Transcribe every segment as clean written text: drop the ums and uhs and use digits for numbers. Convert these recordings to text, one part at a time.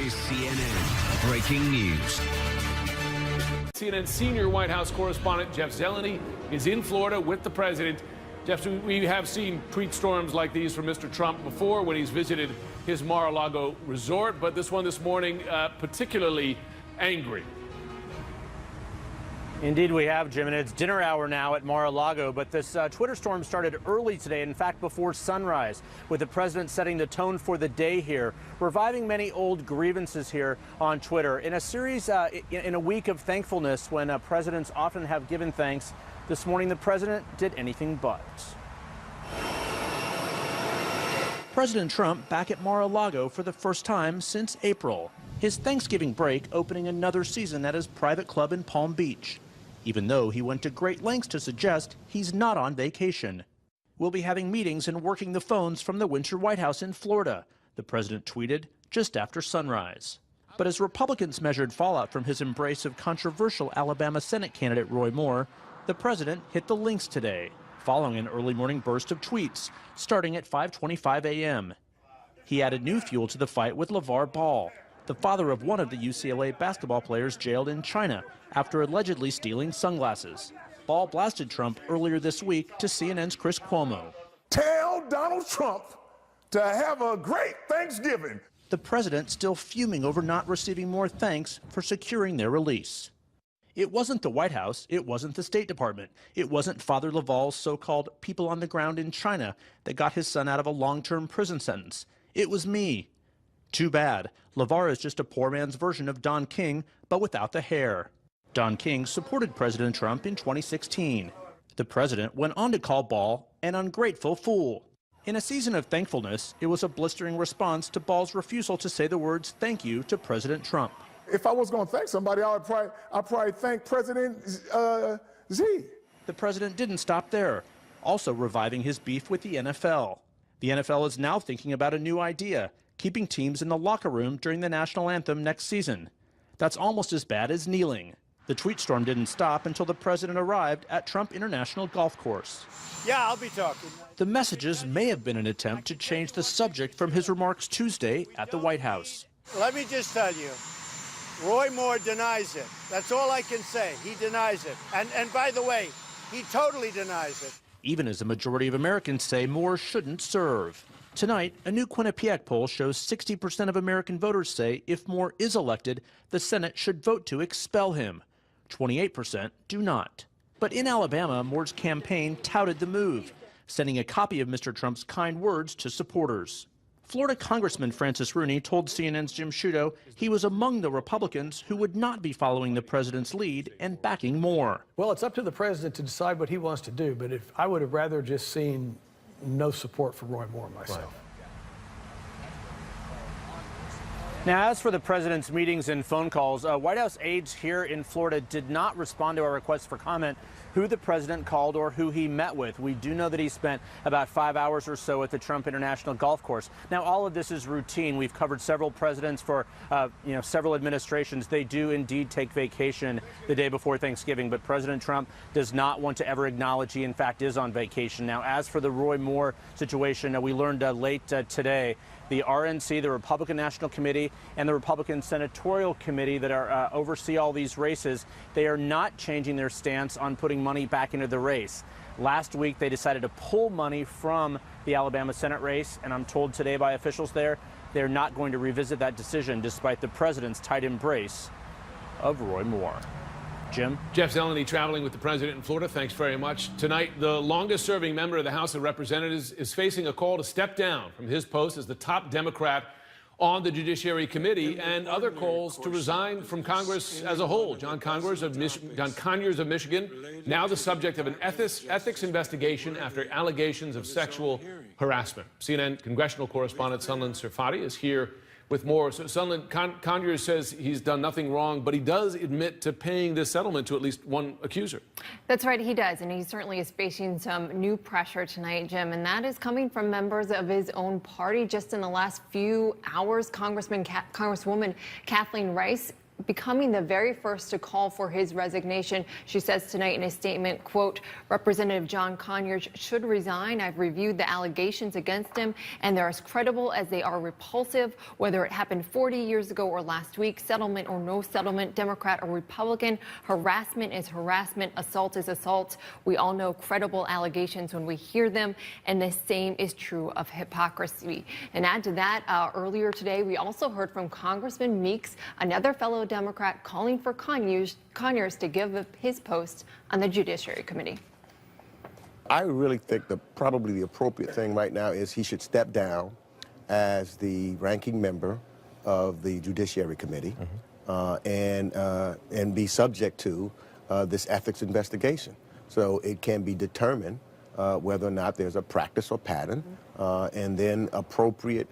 is CNN Breaking News. CNN senior White House correspondent Jeff Zeleny is in Florida with the president. Jeff, we have seen tweet storms like these from Mr. Trump before when he's visited his Mar-a-Lago resort, but this one this morning particularly angry. Indeed we have, Jim, and it's dinner hour now at Mar-a-Lago, but this Twitter storm started early today, in fact before sunrise, with the president setting the tone for the day here, reviving many old grievances here on Twitter. In a series, in a week of thankfulness when presidents often have given thanks, this morning the president did anything but. President Trump back at Mar-a-Lago for the first time since April. His Thanksgiving break opening another season at his private club in Palm Beach, even though he went to great lengths to suggest he's not on vacation. We'll be having meetings and working the phones from the Winter White House in Florida, the president tweeted just after sunrise. But as Republicans measured fallout from his embrace of controversial Alabama Senate candidate Roy Moore, the president hit the links today, following an early morning burst of tweets, starting at 5:25 a.m. He added new fuel to the fight with LeVar Ball, the father of one of the UCLA basketball players jailed in China after allegedly stealing sunglasses. Ball blasted Trump earlier this week to CNN's Chris Cuomo. Tell Donald Trump to have a great Thanksgiving. The president still fuming over not receiving more thanks for securing their release. It wasn't the White House, it wasn't the State Department, it wasn't Father Laval's so-called people on the ground in China that got his son out of a long-term prison sentence. It was me. Too bad. LeVar is just a poor man's version of Don King, but without the hair. Don King supported President Trump in 2016. The president went on to call Ball an ungrateful fool. In a season of thankfulness, it was a blistering response to Ball's refusal to say the words thank you to President Trump. If I was going to thank somebody, I'd probably thank President Z. The president didn't stop there, also reviving his beef with the NFL. The NFL is now thinking about a new idea, keeping teams in the locker room during the national anthem next season. That's almost as bad as kneeling. The tweet storm didn't stop until the president arrived at Trump International Golf Course. Yeah, I'll be talking. The messages may have been an attempt to change the subject from his remarks Tuesday at the White House. Let me just tell you, Roy Moore denies it. That's all I can say. He denies it. And by the way, he totally denies it. Even as a majority of Americans say Moore shouldn't serve. Tonight, a new Quinnipiac poll shows 60% of American voters say if Moore is elected, the Senate should vote to expel him. 28% do not. But in Alabama, Moore's campaign touted the move, sending a copy of Mr. Trump's kind words to supporters. Florida Congressman Francis Rooney told CNN's Jim Sciutto he was among the Republicans who would not be following the president's lead and backing Moore. Well, it's up to the president to decide what he wants to do, but if I would have rather just seen no support for Roy Moore myself. Right. Now, as for the president's meetings and phone calls, White House aides here in Florida did not respond to our request for comment who the president called or who he met with. We do know that he spent about 5 hours or so at the Trump International Golf Course. Now, all of this is routine. We've covered several presidents for, several administrations. They do indeed take vacation the day before Thanksgiving, but President Trump does not want to ever acknowledge he, in fact, is on vacation. Now, as for the Roy Moore situation, we learned late today the RNC, the Republican National Committee, and the Republican Senatorial Committee that are oversee all these races, they are not changing their stance on putting money back into the race. Last week, they decided to pull money from the Alabama Senate race, and I'm told today by officials there, they're not going to revisit that decision despite the president's tight embrace of Roy Moore. Jim? Jeff Zeleny traveling with the president in Florida. Thanks very much. Tonight, the longest-serving member of the House of Representatives is facing a call to step down from his post as the top Democrat on the Judiciary Committee and other calls to resign from Congress as a whole. John Conyers of Michigan, now the subject of an ethics investigation after allegations of sexual harassment. CNN congressional correspondent Sunlen Serfati is here with more. So Sunlen, Conyers says he's done nothing wrong, but he does admit to paying this settlement to at least one accuser. That's right, he does, and he certainly is facing some new pressure tonight, Jim, and that is coming from members of his own party. Just in the last few hours, Congresswoman Kathleen Rice becoming the very first to call for his resignation. She says tonight in a statement, quote, Representative John Conyers should resign. I've reviewed the allegations against him, and they're as credible as they are repulsive, whether it happened 40 years ago or last week, settlement or no settlement, Democrat or Republican. Harassment is harassment. Assault is assault. We all know credible allegations when we hear them, and the same is true of hypocrisy. And add to that, earlier today, we also heard from Congressman Meeks, another fellow Democrat, calling for Conyers to give up his post on the Judiciary Committee. I really think probably the appropriate thing right now is he should step down as the ranking member of the Judiciary Committee and be subject to this ethics investigation. So it can be determined whether or not there's a practice or pattern, and then appropriate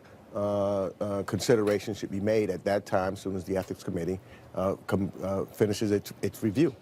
consideration should be made at that time, as soon as the Ethics Committee finishes its review.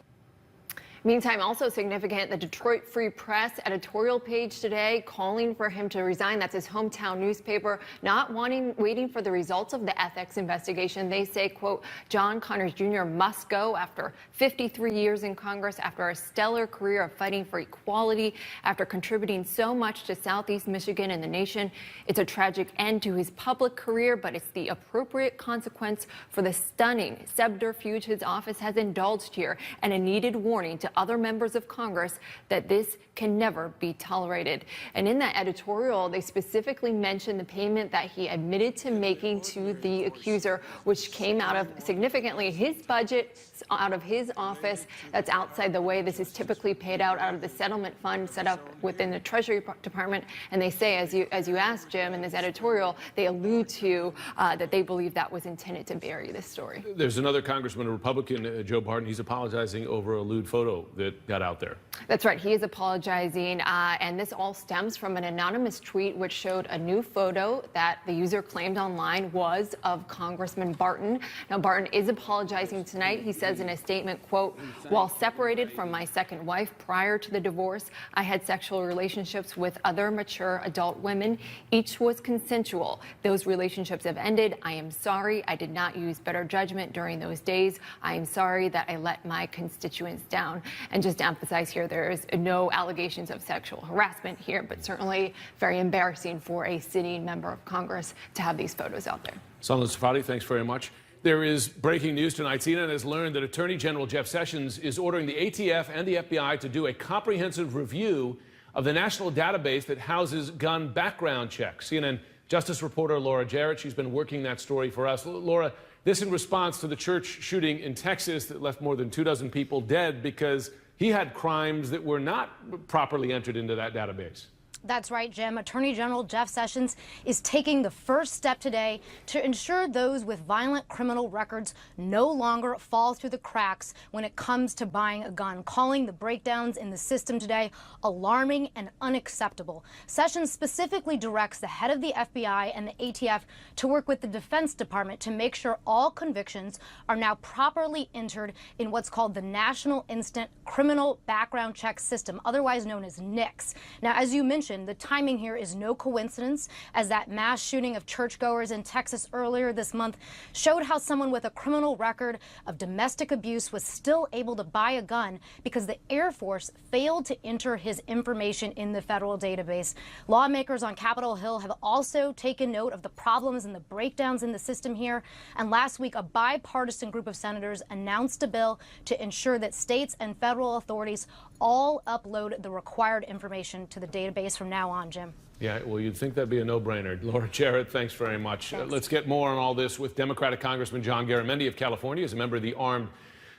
Meantime, also significant, the Detroit Free Press editorial page today calling for him to resign. That's his hometown newspaper, not waiting for the results of the ethics investigation. They say, quote, John Conyers Jr. must go after 53 years in Congress, after a stellar career of fighting for equality, after contributing so much to Southeast Michigan and the nation. It's a tragic end to his public career, but it's the appropriate consequence for the stunning subterfuge his office has indulged here, and a needed warning to other members of Congress that this can never be tolerated. And in that editorial, they specifically mentioned the payment that he admitted to making to the accuser, which came out of significantly his budget, out of his office. That's outside the way this is typically paid out of the settlement fund set up within the Treasury Department. And they say, as you asked, Jim, in this editorial, they allude to that they believe that was intended to bury this story. There's another congressman, a Republican, Joe Barton. He's apologizing over a lewd photo that got out there. That's right. He is apologizing. And this all stems from an anonymous tweet which showed a new photo that the user claimed online was of Congressman Barton. Now, Barton is apologizing tonight. He says in a statement, quote, while separated from my second wife prior to the divorce, I had sexual relationships with other mature adult women. Each was consensual. Those relationships have ended. I am sorry. I did not use better judgment during those days. I am sorry that I let my constituents down. And just to emphasize here, there is no allegations of sexual harassment here, but certainly very embarrassing for a sitting member of Congress to have these photos out there. Salman Safadi, thanks very much. There is breaking news tonight. CNN has learned that Attorney General Jeff Sessions is ordering the ATF and the FBI to do a comprehensive review of the national database that houses gun background checks. CNN Justice reporter Laura Jarrett, she's been working that story for us. Laura, this in response to the church shooting in Texas that left more than 24 people dead because he had crimes that were not properly entered into that database. That's right, Jim. Attorney General Jeff Sessions is taking the first step today to ensure those with violent criminal records no longer fall through the cracks when it comes to buying a gun, calling the breakdowns in the system today alarming and unacceptable. Sessions specifically directs the head of the FBI and the ATF to work with the Defense Department to make sure all convictions are now properly entered in what's called the National Instant Criminal Background Check System, otherwise known as NICS. Now, as you mentioned, the timing here is no coincidence, as that mass shooting of churchgoers in Texas earlier this month showed how someone with a criminal record of domestic abuse was still able to buy a gun because the Air Force failed to enter his information in the federal database. Lawmakers on Capitol Hill have also taken note of the problems and the breakdowns in the system here. And last week, a bipartisan group of senators announced a bill to ensure that states and federal authorities all upload the required information to the database from now on, Jim. Yeah, well, you'd think that'd be a no-brainer. Laura Jarrett, thanks very much. Let's get more on all this with Democratic Congressman John Garamendi of California. As a member of the Armed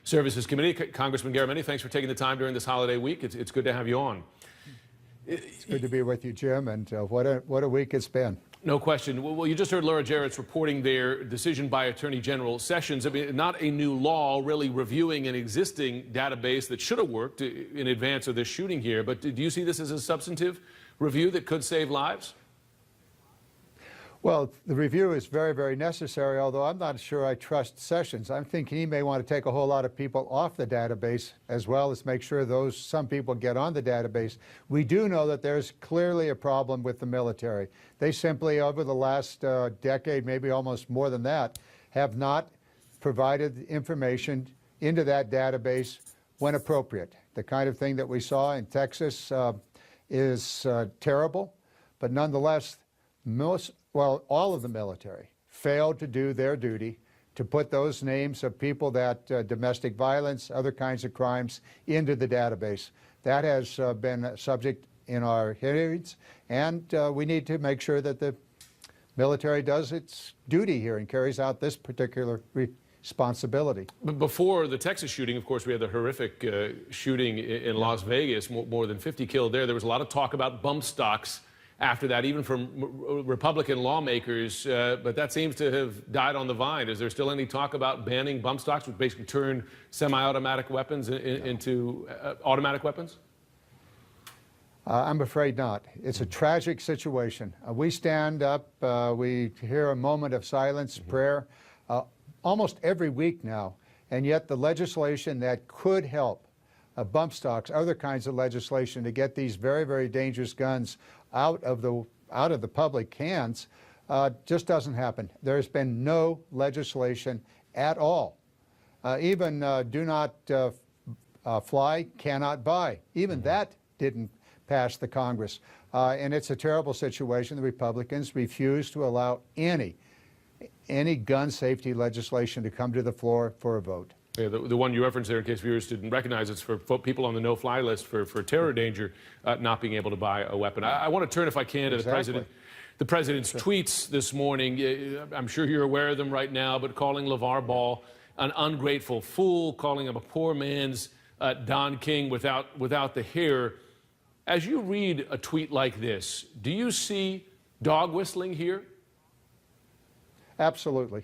Services Committee, Congressman Garamendi, thanks for taking the time during this holiday week. It's good to have you on. It's good to be with you, Jim, and what a week it's been. No question. Well, you just heard Laura Jarrett's reporting their decision by Attorney General Sessions. I mean, not a new law, really reviewing an existing database that should have worked in advance of this shooting here. But do you see this as a substantive review that could save lives? Well, the review is very, very necessary, although I'm not sure I trust Sessions. I'm thinking he may want to take a whole lot of people off the database, as well as make sure some people get on the database. We do know that there's clearly a problem with the military. They simply, over the last decade, maybe almost more than that, have not provided information into that database when appropriate. The kind of thing that we saw in Texas is terrible, but nonetheless, all of the military failed to do their duty to put those names of people that domestic violence, other kinds of crimes into the database. That has been a subject in our hearings, and we need to make sure that the military does its duty here and carries out this particular responsibility. But before the Texas shooting, of course, we had the horrific shooting in Las Vegas, more than 50 killed there. There was a lot of talk about bump stocks after that, even from Republican lawmakers, but that seems to have died on the vine. Is there still any talk about banning bump stocks, which basically turn semi-automatic weapons into automatic weapons? I'm afraid not. It's a tragic situation. We stand up, we hear a moment of silence, prayer, almost every week now, and yet the legislation that could help, bump stocks, other kinds of legislation to get these very, very dangerous guns out of the public hands, just doesn't happen. There's been no legislation at all. Even do not fly, cannot buy. Even that didn't pass the Congress. And it's a terrible situation. The Republicans refuse to allow any gun safety legislation to come to the floor for a vote. Yeah, the one you referenced there, in case viewers didn't recognize, it's for people on the no-fly list for terror danger, not being able to buy a weapon. I want to turn, if I can, to the president's tweets this morning. I'm sure you're aware of them right now, but calling LeVar Ball an ungrateful fool, calling him a poor man's Don King without the hair. As you read a tweet like this, do you see dog whistling here? Absolutely.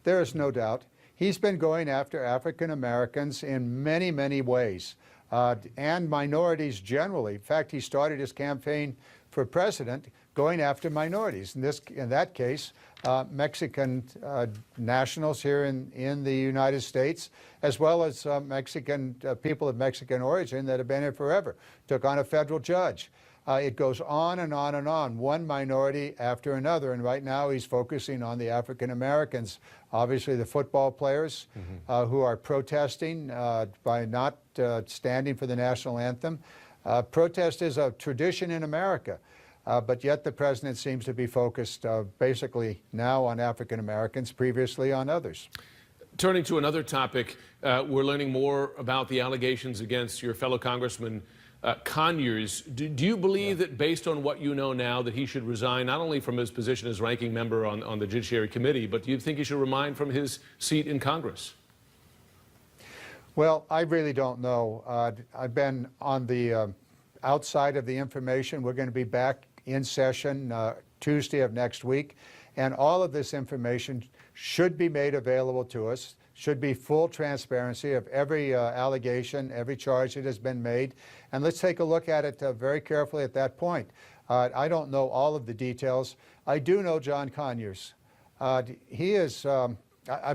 There is no doubt. He's been going after African Americans in many, many ways, and minorities generally. In fact, he started his campaign for president going after minorities. In that case, Mexican nationals here in the United States, as well as Mexican people of Mexican origin that have been here forever. Took on a federal judge. It goes on and on and on, one minority after another, and right now he's focusing on the African Americans, obviously the football players who are protesting by not standing for the national anthem. Protest is a tradition in America, but yet the president seems to be focused basically now on African Americans, previously on others. Turning to another topic, we're learning more about the allegations against your fellow Congressman Conyers. Do you believe that, based on what you know now, that he should resign not only from his position as ranking member on the Judiciary Committee, but do you think he should resign from his seat in Congress? Well, I really don't know. I've been on the outside of the information. We're going to be back in session Tuesday of next week, and all of this information should be made available to us. Should be full transparency of every allegation, every charge that has been made. And let's take a look at it very carefully at that point. I don't know all of the details. I do know John Conyers. He is, I'm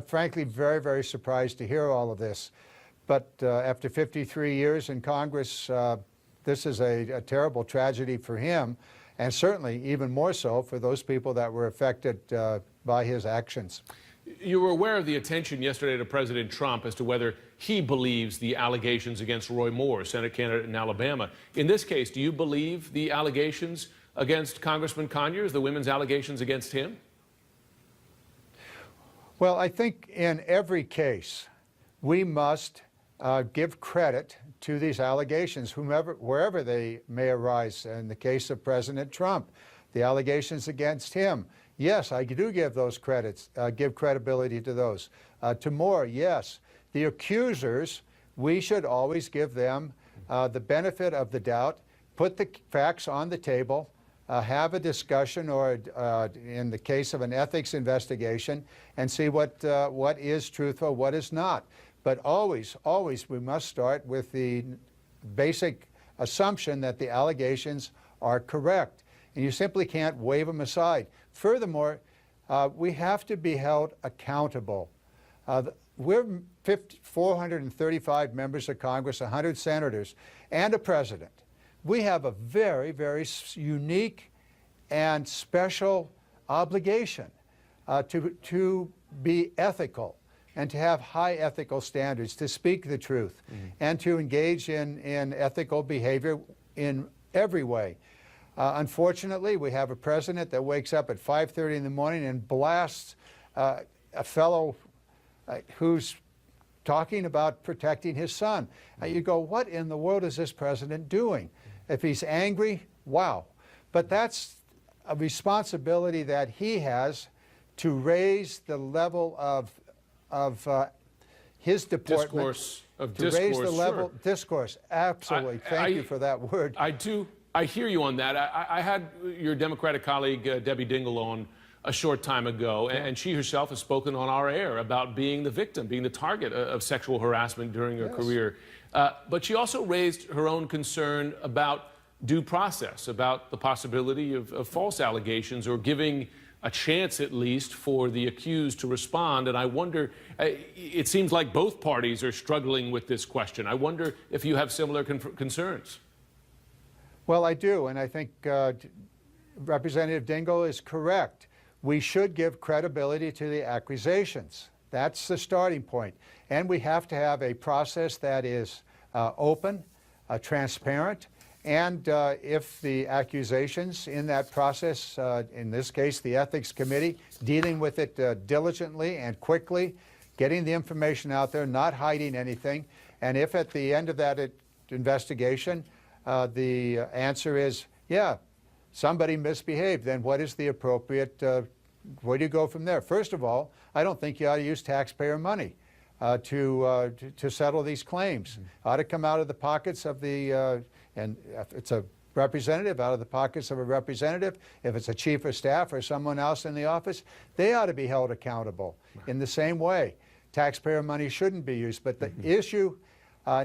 frankly very, very surprised to hear all of this. But after 53 years in Congress, this is a terrible tragedy for him, and certainly even more so for those people that were affected by his actions. You were aware of the attention yesterday to President Trump as to whether he believes the allegations against Roy Moore, Senate candidate in Alabama. In this case, do you believe the allegations against Congressman Conyers, the women's allegations against him? Well, I think in every case, we must give credit to these allegations, wherever they may arise. In the case of President Trump, the allegations against him, yes, I do give those credits, give credibility to those. To Moore, yes. The accusers, we should always give them the benefit of the doubt, put the facts on the table, have a discussion, or in the case of an ethics investigation, and see what is truthful, what is not. But always, always, we must start with the basic assumption that the allegations are correct. And you simply can't wave them aside. Furthermore, we have to be held accountable. We're 435 members of Congress, 100 senators, and a president. We have a very, very unique and special obligation to be ethical and to have high ethical standards, to speak the truth, and to engage in ethical behavior in every way. Unfortunately, we have a president that wakes up at 5:30 in the morning and blasts a fellow who's talking about protecting his son. You go, what in the world is this president doing? If he's angry, wow. But that's a responsibility that he has to raise the level of his deportment. Discourse. Raise the level, sure. Discourse, absolutely. Thank you for that word. I hear you on that. I had your Democratic colleague, Debbie Dingell, on a short time ago, and she herself has spoken on our air about being the victim, being the target of sexual harassment during her career. But she also raised her own concern about due process, about the possibility of false allegations or giving a chance at least for the accused to respond. And I wonder, it seems like both parties are struggling with this question. I wonder if you have similar concerns. Well, I do, and I think Representative Dingell is correct. We should give credibility to the accusations. That's the starting point. And we have to have a process that is open, transparent, and if the accusations in that process, in this case the Ethics Committee, dealing with it diligently and quickly, getting the information out there, not hiding anything, and if at the end of that investigation the answer is, yeah, somebody misbehaved, then what is the appropriate, where do you go from there? First of all, I don't think you ought to use taxpayer money to settle these claims. Ought to come out of the pockets of the, and if it's a representative, out of the pockets of a representative. If it's a chief of staff or someone else in the office, they ought to be held accountable in the same way. Taxpayer money shouldn't be used, but the issue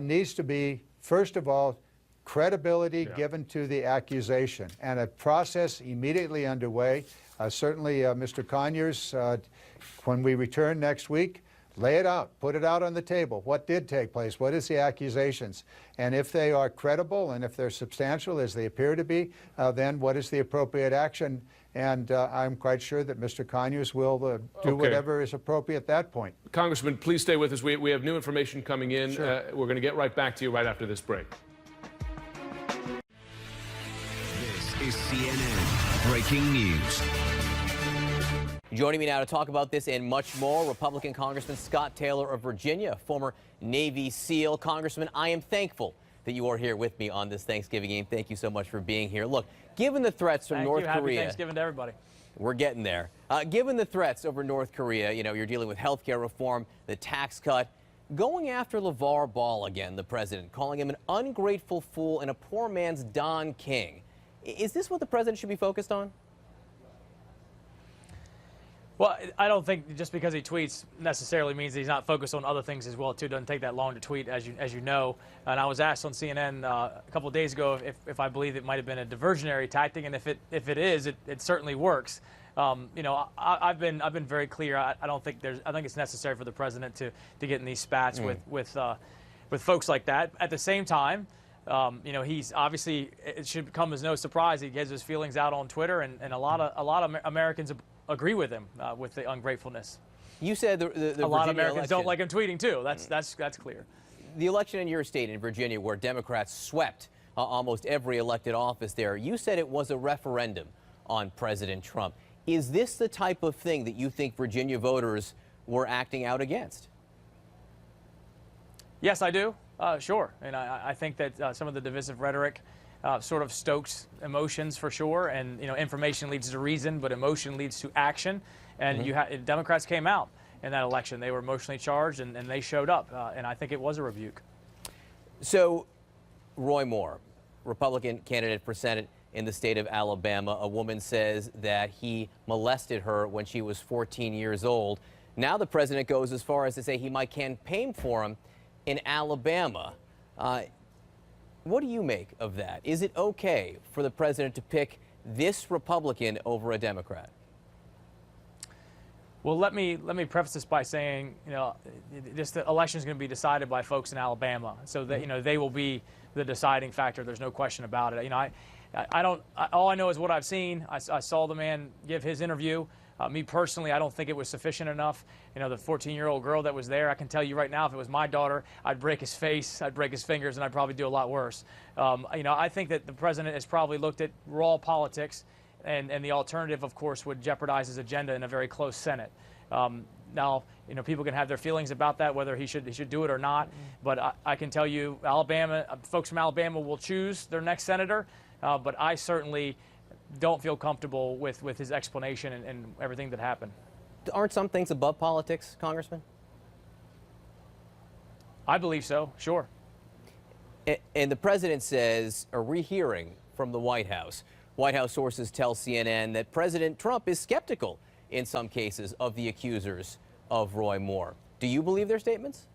needs to be, first of all, credibility given to the accusation, and a process immediately underway. Certainly, Mr. Conyers, when we return next week, lay it out, put it out on the table. What did take place? What is the accusations? And if they are credible and if they're substantial, as they appear to be, then what is the appropriate action? And I'm quite sure that Mr. Conyers will do whatever is appropriate at that point. Congressman, please stay with us. We have new information coming in. Sure. We're going to get right back to you right after this break. This is CNN Breaking News. Joining me now to talk about this and much more, Republican Congressman Scott Taylor of Virginia, former Navy SEAL. Congressman, I am thankful that you are here with me on this Thanksgiving Eve. Thank you so much for being here. Look, given the threats from North Korea... Happy Thanksgiving to everybody. We're getting there. Given the threats over North Korea, you know, you're dealing with health care reform, the tax cut, going after LeVar Ball again, the president, calling him an ungrateful fool and a poor man's Don King. Is this what the president should be focused on? Well, I don't think just because he tweets necessarily means that he's not focused on other things as well, too. It doesn't take that long to tweet, as you know. And I was asked on CNN a couple of days ago if I believe it might have been a diversionary tactic, and if it is, it certainly works. You know, I've been very clear. I don't think I think it's necessary for the president to get in these spats with folks like that. At the same time, you know, he's obviously, it should come as no surprise, he gets his feelings out on Twitter, and a lot of Americans agree with him with the ungratefulness. You said the a lot of Virginia Americans don't like him tweeting too. That's clear. The election in your state, in Virginia, where Democrats swept almost every elected office there, you said it was a referendum on President Trump. Is this the type of thing that you think Virginia voters were acting out against? Yes, I do. Sure. And I think that some of the divisive rhetoric sort of stokes emotions for sure. And, you know, information leads to reason, but emotion leads to action. And Democrats came out in that election. They were emotionally charged, and they showed up. And I think it was a rebuke. So, Roy Moore, Republican candidate for Senate in the state of Alabama, a woman says that he molested her when she was 14 years old. Now the president goes as far as to say he might campaign for him in Alabama. What do you make of that? Is it okay for the president to pick this Republican over a Democrat? Well, let me preface this by saying, you know, the election is going to be decided by folks in Alabama, so that, you know, they will be the deciding factor. There's no question about it. You know, all I know is what I've seen. I saw the man give his interview. Me personally, I don't think it was sufficient enough. You know, the 14-year-old girl that was there, I can tell you right now, if it was my daughter, I'd break his face, I'd break his fingers, and I'd probably do a lot worse. You know, I think that the president has probably looked at raw politics, and the alternative, of course, would jeopardize his agenda in a very close Senate. Now, you know, people can have their feelings about that, whether he should do it or not. But I can tell you, folks from Alabama will choose their next senator. But I certainly don't feel comfortable with his explanation and everything that happened. Aren't some things above politics, Congressman? I believe so, sure. And the president says a rehearing from the White House. White House sources tell CNN that President Trump is skeptical in some cases of the accusers of Roy Moore. Do you believe their statements?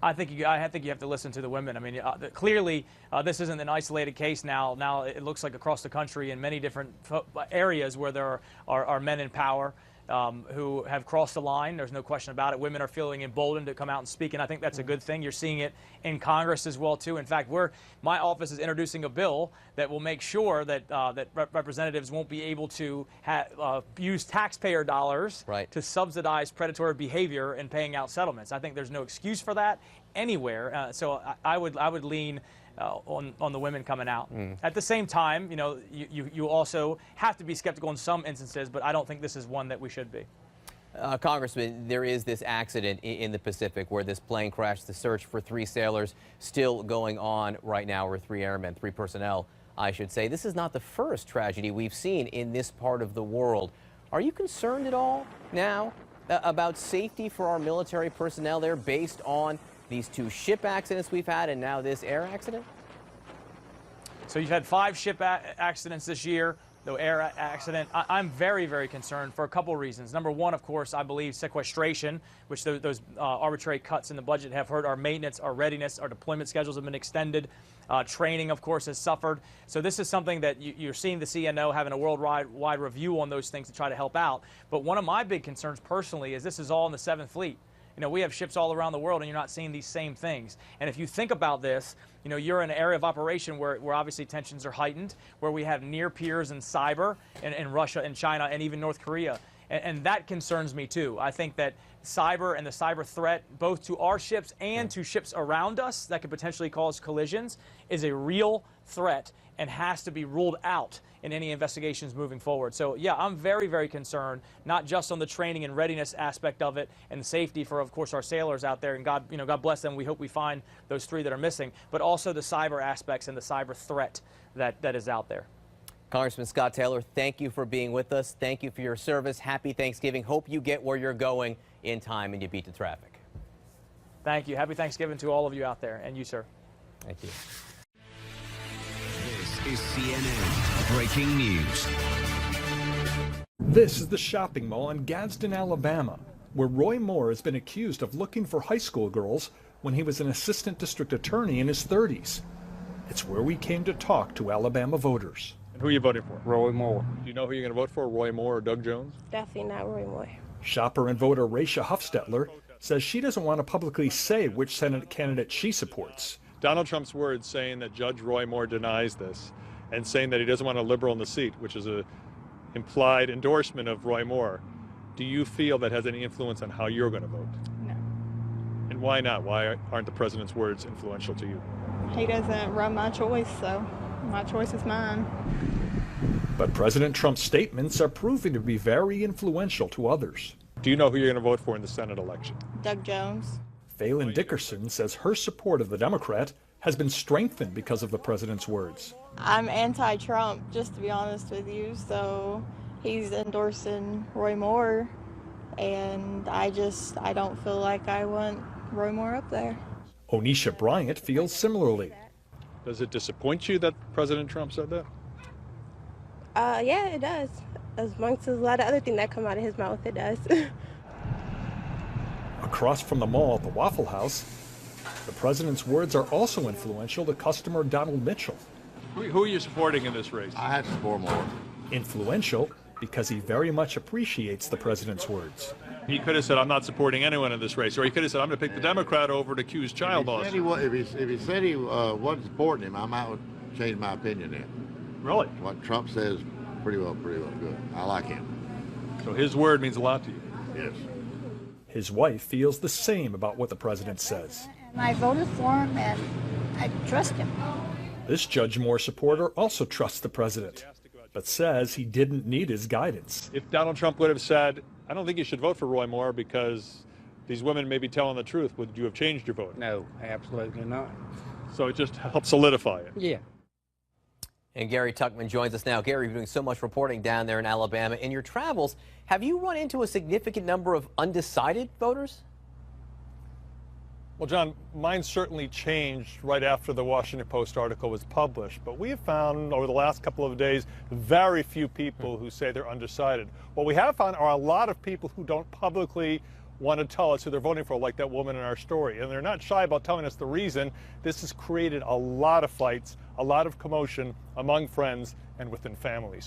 I think you have to listen to the women. I mean, clearly, this isn't an isolated case now. Now it looks like across the country in many different areas where there are men in power who have crossed the line. There's no question about it. Women are feeling emboldened to come out and speak, and I think that's a good thing. You're seeing it in Congress as well, too. In fact, my office is introducing a bill that will make sure that representatives won't be able to use taxpayer dollars to subsidize predatory behavior in paying out settlements. I think there's no excuse for that anywhere. So I would lean on the women coming out. At the same time, you know, you also have to be skeptical in some instances, but I don't think this is one that we should be. Congressman, there is this accident in the Pacific where this plane crashed. The search for 3 sailors still going on right now, or 3 airmen, 3 personnel, I should say. This is not the first tragedy we've seen in this part of the world. Are you concerned at all now about safety for our military personnel there based on these 2 ship accidents we've had and now this air accident? So you've had 5 ship accidents this year, the air accident. I'm very, very concerned for a couple of reasons. Number one, of course, I believe sequestration, which those arbitrary cuts in the budget have hurt our maintenance, our readiness, our deployment schedules have been extended. Training, of course, has suffered. So this is something that you're seeing the CNO having a worldwide review on those things to try to help out. But one of my big concerns personally is this is all in the 7th Fleet. You know, we have ships all around the world, and you're not seeing these same things. And if you think about this, you know, you're in an area of operation where obviously tensions are heightened, where we have near peers in cyber in Russia and China and even North Korea. And that concerns me, too. I think that cyber and the cyber threat, both to our ships and to ships around us that could potentially cause collisions, is a real threat and has to be ruled out in any investigations moving forward. So, yeah, I'm very, very concerned, not just on the training and readiness aspect of it and the safety for, of course, our sailors out there. And God bless them. We hope we find those 3 that are missing, but also the cyber aspects and the cyber threat that is out there. Congressman Scott Taylor, thank you for being with us. Thank you for your service. Happy Thanksgiving. Hope you get where you're going in time and you beat the traffic. Thank you. Happy Thanksgiving to all of you out there, and you, sir. Thank you. This is CNN Breaking News. This is the shopping mall in Gadsden, Alabama, where Roy Moore has been accused of looking for high school girls when he was an assistant district attorney in his 30s. It's where we came to talk to Alabama voters. Who are you voting for? Roy Moore. Do you know who you're going to vote for, Roy Moore or Doug Jones? Definitely not Roy Moore. Shopper and voter Raisha Huffstetler says she doesn't want to publicly say which Senate candidate she supports. Donald Trump's words saying that Judge Roy Moore denies this and saying that he doesn't want a liberal in the seat, which is an implied endorsement of Roy Moore. Do you feel that has any influence on how you're going to vote? No. And why not? Why aren't the president's words influential to you? He doesn't run my choice, so my choice is mine. But President Trump's statements are proving to be very influential to others. Do you know who you're going to vote for in the Senate election? Doug Jones. Phelan Dickerson says her support of the Democrat has been strengthened because of the president's words. I'm anti-Trump, just to be honest with you, so he's endorsing Roy Moore, and I don't feel like I want Roy Moore up there. Onisha Bryant feels similarly. Does it disappoint you that President Trump said that? Yeah, it does. Amongst a lot of other things that come out of his mouth, it does. Across from the mall at the Waffle House, the president's words are also influential to customer Donald Mitchell. Who are you supporting in this race? I have to support Moore. Influential because he very much appreciates the president's words. He could have said, I'm not supporting anyone in this race. Or he could have said, I'm going to pick the Democrat over to accuse child molestation. If he said he wasn't supporting him, I might change my opinion then. Really? What Trump says pretty well good. I like him. So his word means a lot to you. Yes. His wife feels the same about what the president says. And I voted for him, and I trust him. This Judge Moore supporter also trusts the president, but says he didn't need his guidance. If Donald Trump would have said, I don't think you should vote for Roy Moore because these women may be telling the truth, would you have changed your vote? No, absolutely not. So it just helps solidify it. Yeah. And Gary Tuckman joins us now. Gary, you're doing so much reporting down there in Alabama. In your travels, have you run into a significant number of undecided voters? Well, John, mine certainly changed right after the Washington Post article was published, but we have found over the last couple of days very few people who say they're undecided. What we have found are a lot of people who don't publicly want to tell us who they're voting for, like that woman in our story. And they're not shy about telling us the reason. This has created a lot of fights, a lot of commotion among friends and within families.